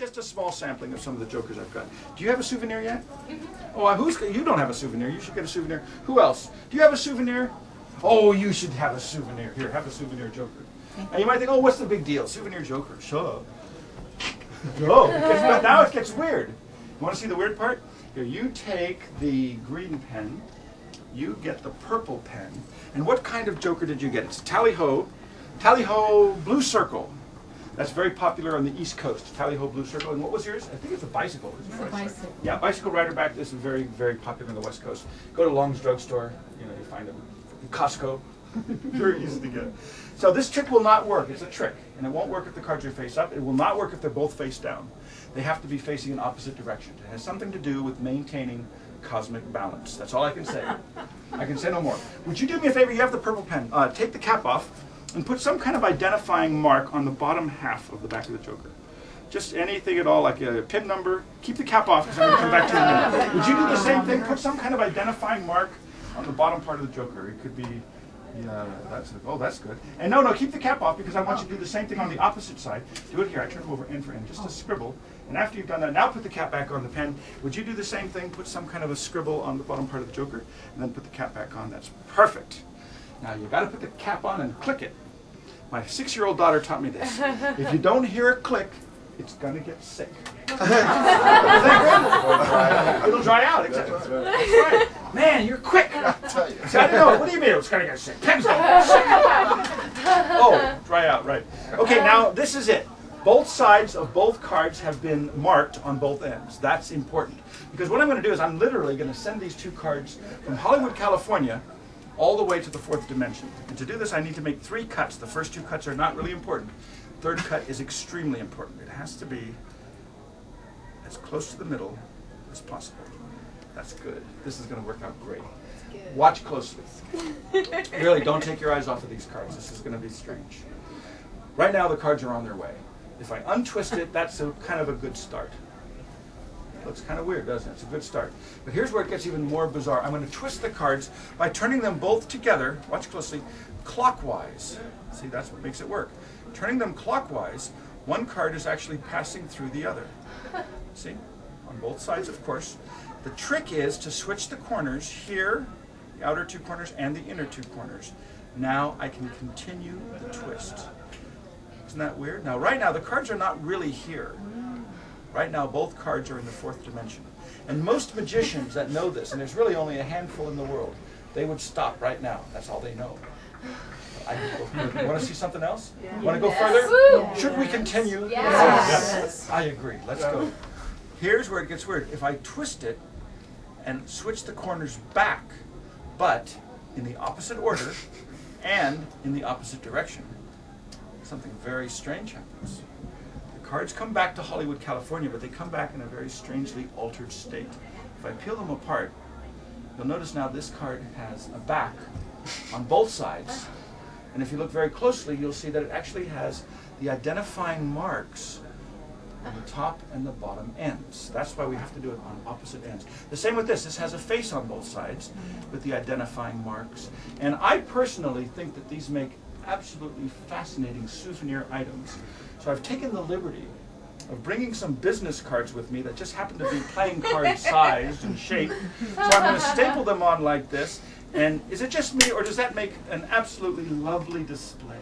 just a small sampling of some of the jokers I've got. Do you have a souvenir yet? Oh, you don't have a souvenir. You should get a souvenir. Who else? Do you have a souvenir? Oh, you should have a souvenir. Here, have a souvenir joker. And you might think, oh, what's the big deal? Souvenir joker. Shut up. No, but now it gets weird. You want to see the weird part? Here, you take the green pen, you get the purple pen, and what kind of joker did you get? It's a tally-ho blue circle. That's very popular on the East Coast, tally-ho blue circle. And what was yours? I think it's a bicycle. It's a bicycle. Yeah, bicycle rider back. This is very, very popular on the West Coast. Go to Long's drugstore, you find them. Costco, very easy to get. So this trick will not work. It's a trick, and it won't work if the cards are face up. It will not work if they're both face down. They have to be facing in opposite directions. It has something to do with maintaining cosmic balance. That's all I can say. I can say no more. Would you do me a favor? You have the purple pen. Take the cap off and put some kind of identifying mark on the bottom half of the back of the joker. Just anything at all, like a pin number. Keep the cap off because I'm going to come back to you in a minute. Would you do the same thing? Put some kind of identifying mark on the bottom part of the joker. It could be, that's good. And no, keep the cap off because I want you to do the same thing on the opposite side. Do it here. I turn them over end for end, just a scribble. And after you've done that, now put the cap back on the pen. Would you do the same thing? Put some kind of a scribble on the bottom part of the joker, and then put the cap back on. That's perfect. Now you've got to put the cap on and click it. My 6-year-old daughter taught me this. If you don't hear it click, it's going to get sick. It'll dry out, exactly. That's right. Man, you're quick. I don't know. What do you mean it's going to get sick? Pen's going to get sick. Oh, dry out, right. Okay, now this is it. Both sides of both cards have been marked on both ends. That's important. Because what I'm going to do is I'm literally going to send these two cards from Hollywood, California, all the way to the 4th dimension. And to do this, I need to make 3 cuts. The first 2 cuts are not really important. Third cut is extremely important. It has to be as close to the middle as possible. That's good. This is going to work out great. Watch closely. Really, don't take your eyes off of these cards. This is going to be strange. Right now, the cards are on their way. If I untwist it, that's kind of a good start. It looks kind of weird, doesn't it? It's a good start. But here's where it gets even more bizarre. I'm going to twist the cards by turning them both together, watch closely, clockwise. See, that's what makes it work. Turning them clockwise, one card is actually passing through the other. See? On both sides, of course. The trick is to switch the corners here, the outer 2 corners, and the inner 2 corners. Now I can continue the twist. Isn't that weird? Now, right now, the cards are not really here. Right now, both cards are in the 4th dimension. And most magicians that know this, and there's really only a handful in the world, they would stop right now. That's all they know. You want to see something else? Yeah. Want to go further? Yes. Should we continue? Yes. I agree. Let's go. Here's where it gets weird. If I twist it and switch the corners back, but in the opposite order and in the opposite direction, something very strange happens. The cards come back to Hollywood, California, but they come back in a very strangely altered state. If I peel them apart, you'll notice now this card has a back on both sides. And if you look very closely, you'll see that it actually has the identifying marks on the top and the bottom ends. That's why we have to do it on opposite ends. The same with this. This has a face on both sides with the identifying marks. And I personally think that these make absolutely fascinating souvenir items. So I've taken the liberty of bringing some business cards with me that just happen to be playing card sized and shaped. So I'm going to staple them on like this. And is it just me, or does that make an absolutely lovely display?